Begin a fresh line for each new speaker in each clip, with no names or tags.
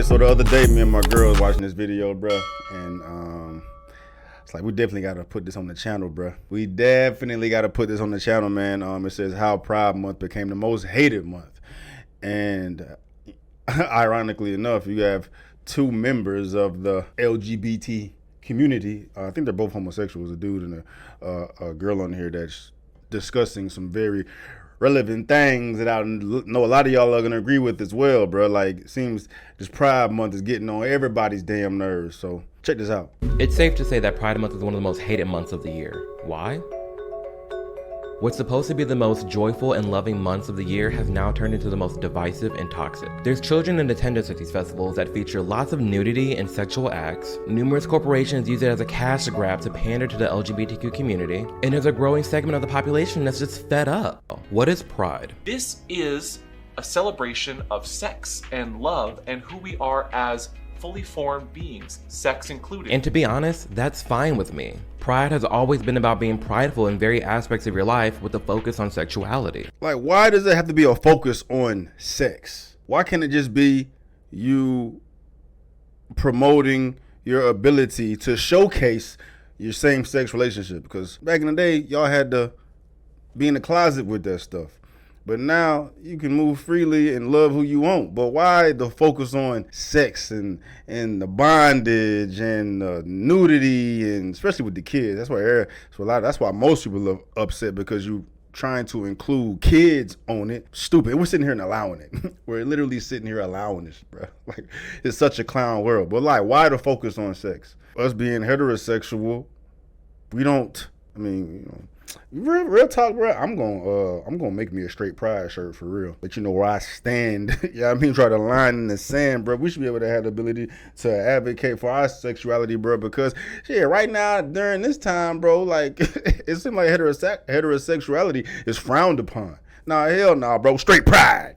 Okay, so the other day, me and my girl was watching this video, bro, and it's like we definitely got to put this on the channel, bro. We definitely got to put this on the channel, man. It says how Pride Month became the most hated month, and ironically enough, you have two members of the LGBT community. I think they're both homosexuals, a dude and a girl on here that's discussing some very relevant things that I know a lot of y'all are gonna agree with as well, bro. Like, it seems this Pride Month is getting on everybody's damn nerves. So check this out.
It's safe to say that Pride Month is one of the most hated months of the year. Why? What's supposed to be the most joyful and loving months of the year has now turned into the most divisive and toxic. There's children in attendance at these festivals that feature lots of nudity and sexual acts. Numerous corporations use it as a cash grab to pander to the LGBTQ community. And there's a growing segment of the population that's just fed up. What is Pride?
This is a celebration of sex and love and who we are as fully formed beings, sex included.
And to be honest, that's fine with me. Pride has always been about being prideful in various aspects of your life with a focus on sexuality.
Like, why does it have to be a focus on sex? Why can't it just be you promoting your ability to showcase your same-sex relationship? Because back in the day, y'all had to be in the closet with that stuff. But now you can move freely and love who you want. But why the focus on sex and the bondage and the nudity, and especially with the kids? That's why most people are upset, because you trying to include kids on it. Stupid. We're sitting here and allowing it. We're literally sitting here allowing this, bro. Like, it's such a clown world. But like, why the focus on sex? Us being heterosexual, we don't. I mean, you know. Real talk, bro. I'm gonna make me a straight pride shirt for real. But you know where I stand. Yeah, I mean, try to line in the sand, bro. We should be able to have the ability to advocate for our sexuality, bro. Because yeah, right now during this time, bro, like it seems like heterosexuality is frowned upon. Nah, hell nah, bro. Straight pride.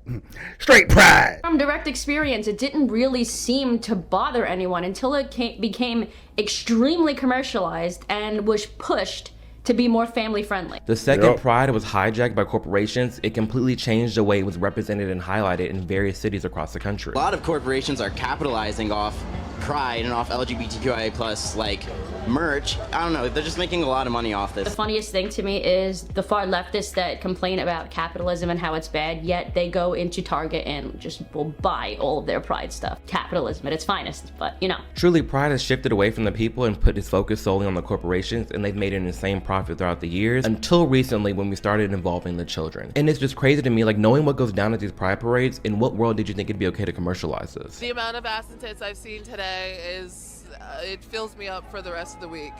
Straight pride.
From direct experience, it didn't really seem to bother anyone until it became extremely commercialized and was pushed to be more family friendly.
The second Pride was hijacked by corporations, it completely changed the way it was represented and highlighted in various cities across the country.
A lot of corporations are capitalizing off Pride and off LGBTQIA+ like merch. I don't know, they're just making a lot of money off this.
The funniest thing to me is the far leftists that complain about capitalism and how it's bad, yet they go into Target and just will buy all of their Pride stuff. Capitalism at its finest, but you know.
Truly, Pride has shifted away from the people and put its focus solely on the corporations, and they've made an insane profit throughout the years, until recently when we started involving the children. And it's just crazy to me, like, knowing what goes down at these Pride parades, in what world did you think it'd be okay to commercialize this?
The amount of ass and tits I've seen today is, it fills me up for the rest of the week.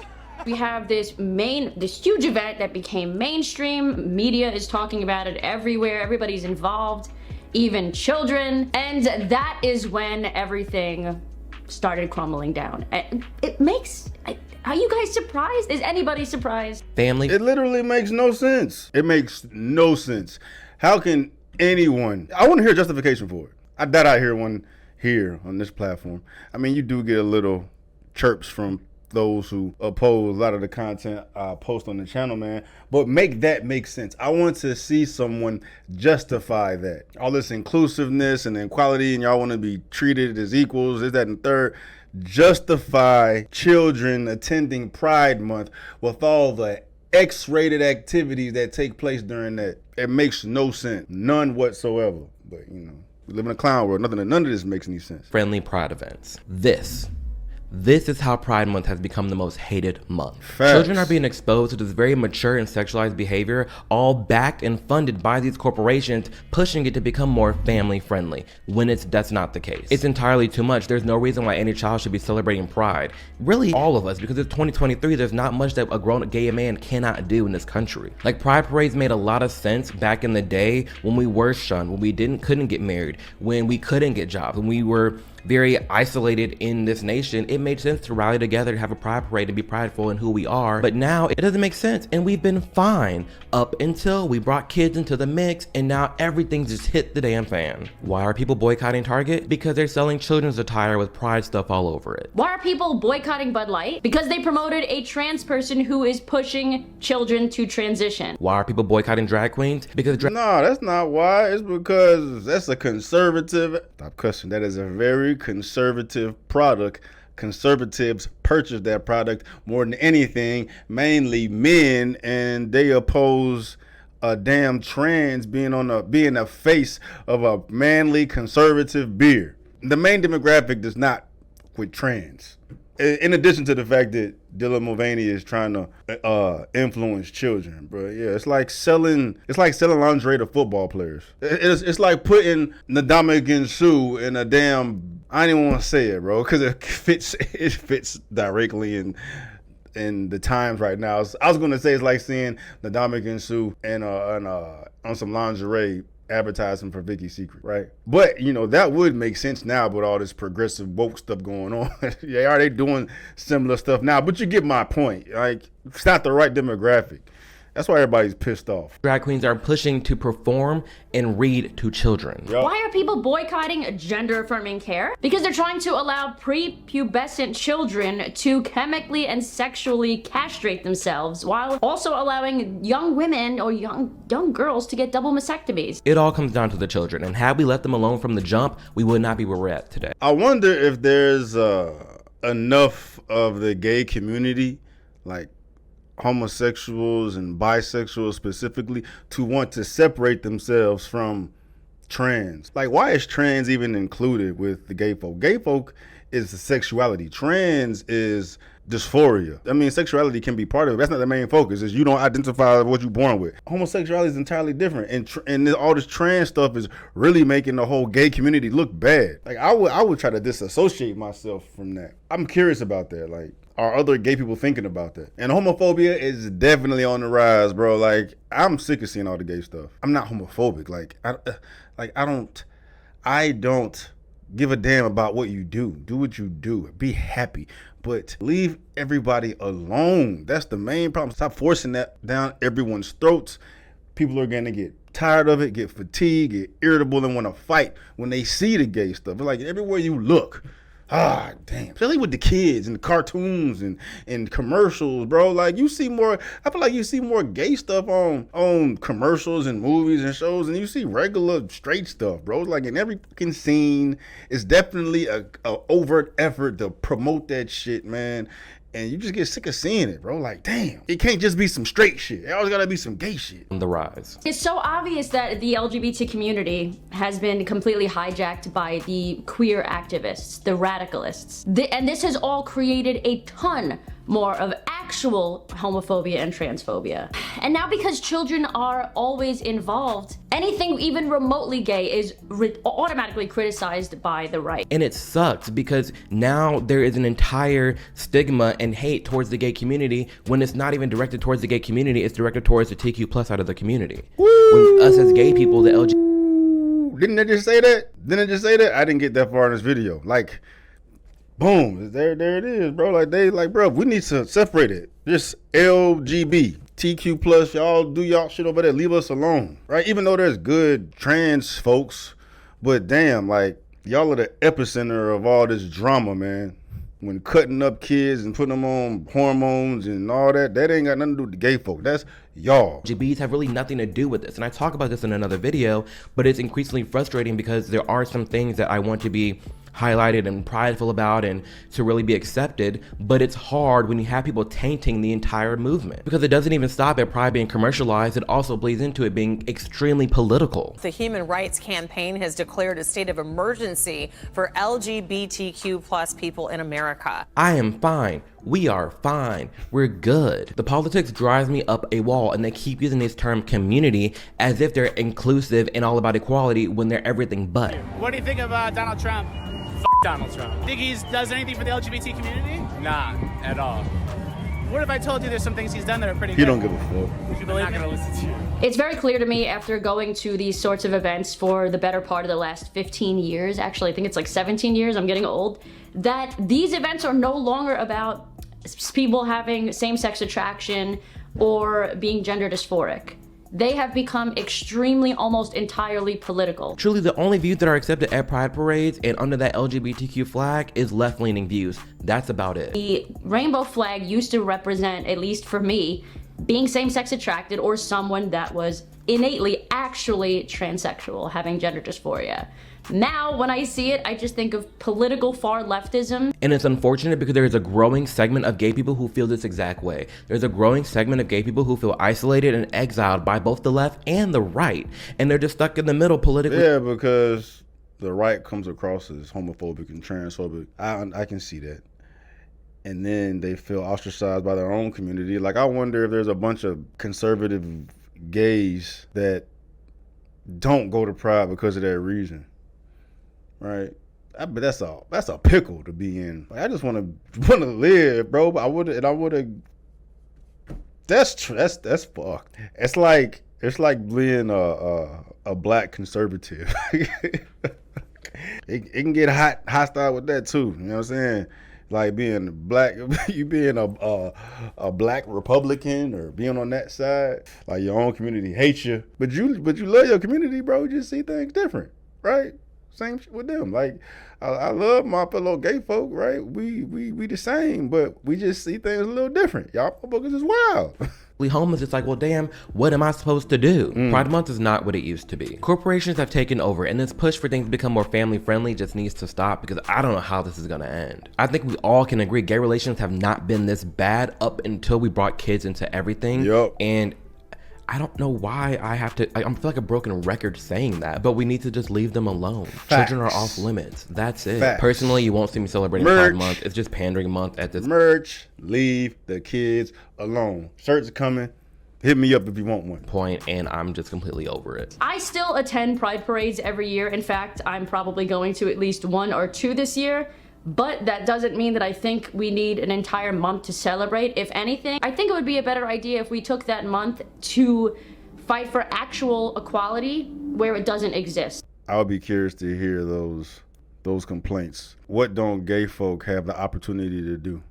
We have this huge event that became mainstream. Media is talking about it everywhere. Everybody's involved, even children. And that is when everything started crumbling down. It makes, are you guys surprised? Is anybody surprised?
Family.
It literally makes no sense. It makes no sense. How can anyone, I want to hear justification for it. I hear one here on this platform. I mean, you do get a little chirps from those who oppose a lot of the content I post on the channel, man, but make that make sense. I want to see someone justify that. All this inclusiveness and equality, and y'all want to be treated as equals, is that and third. Justify children attending Pride Month with all the X-rated activities that take place during that. It makes no sense, none whatsoever. But you know, we live in a clown world. None of this makes any sense.
Friendly Pride events. This is how Pride Month has become the most hated month.
Facts.
Children are being exposed to this very mature and sexualized behavior, all backed and funded by these corporations, pushing it to become more family friendly, when that's not the case. It's entirely too much. There's no reason why any child should be celebrating Pride. Really, all of us, because it's 2023, there's not much that a grown gay man cannot do in this country. Like, Pride parades made a lot of sense back in the day when we were shunned, when we couldn't get married, when we couldn't get jobs, when we were very isolated in this nation. It made sense to rally together to have a pride parade and be prideful in who we are. But now it doesn't make sense, and we've been fine up until we brought kids into the mix, and now everything just hit the damn fan. Why are people boycotting Target? Because they're selling children's attire with pride stuff all over it.
Why are people boycotting Bud Light? Because they promoted a trans person who is pushing children to transition.
Why are people boycotting drag queens? Because
No, that's not why. It's because that's a conservative. Stop cussing. That is a very very conservative product. Conservatives purchase that product more than anything, mainly men, and they oppose a damn trans being the face of a manly conservative beer. The main demographic does not with trans. In addition to the fact that Dylan Mulvaney is trying to influence children, bro. Yeah, it's like selling lingerie to football players. It's like putting Ndamukong Suh in a damn. I didn't want to say it, bro, because it fits directly in the times right now. I was gonna say it's like seeing Ndamukong Suh and on some lingerie advertising for Vicky's Secret, right? But that would make sense now with all this progressive woke stuff going on. Yeah, are they doing similar stuff now? But you get my point. Like, it's not the right demographic. That's why everybody's pissed off.
Drag queens are pushing to perform and read to children.
Yep.
Why are people boycotting gender-affirming care? Because they're trying to allow prepubescent children to chemically and sexually castrate themselves, while also allowing young women or young girls to get double mastectomies.
It all comes down to the children, and had we let them alone from the jump, we would not be where we're at today.
I wonder if there's enough of the gay community, like homosexuals and bisexuals specifically, to want to separate themselves from trans. Like, why is trans even included with the gay folk? Gay folk is the sexuality. Trans is dysphoria. I mean, sexuality can be part of it. That's not the main focus. Is you don't identify with what you're born with. Homosexuality is entirely different, and all this trans stuff is really making the whole gay community look bad. Like, I would try to disassociate myself from that. I'm curious about that. Like, are other gay people thinking about that? And homophobia is definitely on the rise, bro. Like, I'm sick of seeing all the gay stuff. I'm not homophobic. I don't give a damn about what you do. Do what you do. Be happy. But leave everybody alone. That's the main problem. Stop forcing that down everyone's throats. People are gonna get tired of it, get fatigued, get irritable, and want to fight when they see the gay stuff. It's like everywhere you look. Ah, damn. Especially with the kids and the cartoons and commercials, bro. Like, I feel like you see more gay stuff on commercials and movies and shows than you see regular straight stuff, bro. Like, in every fucking scene, it's definitely a overt effort to promote that shit, man. And you just get sick of seeing it, bro. Like, damn, it can't just be some straight shit. It always gotta be some gay shit.
On the rise.
It's so obvious that the LGBT community has been completely hijacked by the queer activists, the radicalists. And this has all created a ton more of actual homophobia and transphobia. And now, because children are always involved, anything even remotely gay is automatically criticized by the right.
And it sucks because now there is an entire stigma and hate towards the gay community when it's not even directed towards the gay community, it's directed towards the TQ plus side of the community. When us as gay people, the LGBT...
Didn't they just say that? I didn't get that far in this video. Like, boom, there it is, bro. Bro, we need to separate it. Just LGB, TQ plus, y'all do y'all shit over there. Leave us alone, right? Even though there's good trans folks, but damn, like, y'all are the epicenter of all this drama, man. When cutting up kids and putting them on hormones and all that ain't got nothing to do with the gay folk. That's y'all.
LGBTs have really nothing to do with this. And I talk about this in another video, but it's increasingly frustrating because there are some things that I want to be highlighted and prideful about and to really be accepted, but it's hard when you have people tainting the entire movement, because it doesn't even stop at pride being commercialized. It also bleeds into it being extremely political.
The Human Rights Campaign has declared a state of emergency for LGBTQ plus people in America.
I am fine. We are fine. We're good. The politics drives me up a wall, and they keep using this term community as if they're inclusive and all about equality when they're everything but.
What do you think of Donald Trump? Donald Trump. Think he does anything for the LGBT community? Nah, at all. What if I told you there's some things he's done that are pretty good?
He don't give a fuck.
Would you believe me? I'm not gonna listen to you.
It's very clear to me after going to these sorts of events for the better part of the last 15 years, actually I think it's like 17 years, I'm getting old, that these events are no longer about people having same-sex attraction or being gender dysphoric. They have become extremely, almost entirely political.
Truly, the only views that are accepted at pride parades and under that LGBTQ flag is left-leaning views. That's about it.
The rainbow flag used to represent, at least for me, being same-sex attracted or someone that was innately actually transsexual, having gender dysphoria. Now, when I see it, I just think of political far leftism.
And it's unfortunate because there is a growing segment of gay people who feel this exact way. There's a growing segment of gay people who feel isolated and exiled by both the left and the right. And they're just stuck in the middle politically.
Yeah, because the right comes across as homophobic and transphobic. I can see that. And then they feel ostracized by their own community. Like, I wonder if there's a bunch of conservative gays that don't go to Pride because of that reason. Right, but that's a pickle to be in. Like, I just want to live, bro. But I would have. That's fucked. It's like being a black conservative. it can get hostile with that too. You know what I'm saying? Like being black, you being a black Republican or being on that side. Like your own community hates you, but you love your community, bro. You just see things different, right? Same shit with them. Like, I love my fellow gay folk, right? We the same, but we just see things a little different. Y'all motherfuckers is wild.
Homeless, it's like, well, damn, what am I supposed to do? Pride Month is not what it used to be. Corporations have taken over, and this push for things to become more family friendly just needs to stop, because I don't know how this is gonna end. I think we all can agree gay relations have not been this bad up until we brought kids into everything.
Yep.
And I don't know why I feel like a broken record saying that, but we need to just leave them alone.
Facts.
Children are off limits. That's it.
Facts.
Personally, you won't see me celebrating Pride Month. It's just pandering month at this.
Merch, leave the kids alone. Shirts are coming. Hit me up if you want one.
Point, and I'm just completely over it.
I still attend Pride parades every year. In fact, I'm probably going to at least 1 or 2 this year. But that doesn't mean that I think we need an entire month to celebrate. If anything, I think it would be a better idea if we took that month to fight for actual equality where it doesn't exist.
I would be curious to hear those complaints. What don't gay folk have the opportunity to do?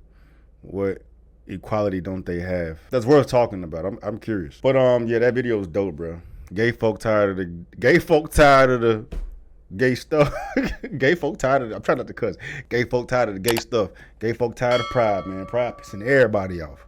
What equality don't they have? That's worth talking about. I'm curious. But yeah, that video was dope, bro. Gay folk tired of the gay stuff. Gay folk tired of I'm trying not to cuss. Gay folk tired of the gay stuff. Gay folk tired of Pride, man. Pride pissing everybody off.